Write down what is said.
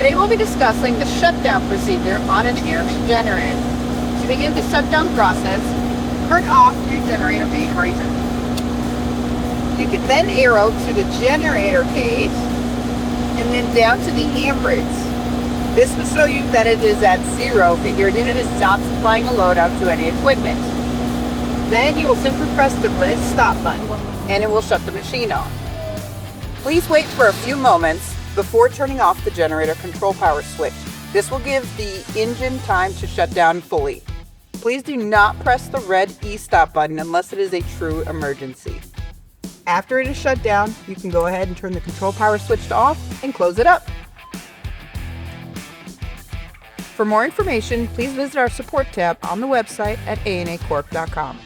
Today we'll be discussing the shutdown procedure on an air generator. To begin the shutdown process, turn off your generator main breaker. You can then arrow to the generator cage and then down to the amperage. This will show you that it is at 0 and your unit is not supplying a load out to any equipment. Then you will simply press the red stop button and it will shut the machine off. Please wait for a few moments before turning off the generator control power switch. This will give the engine time to shut down fully. Please do not press the red e-stop button unless it is a true emergency. After it is shut down, you can go ahead and turn the control power switch off and close it up. For more information, please visit our support tab on the website at anacorp.com.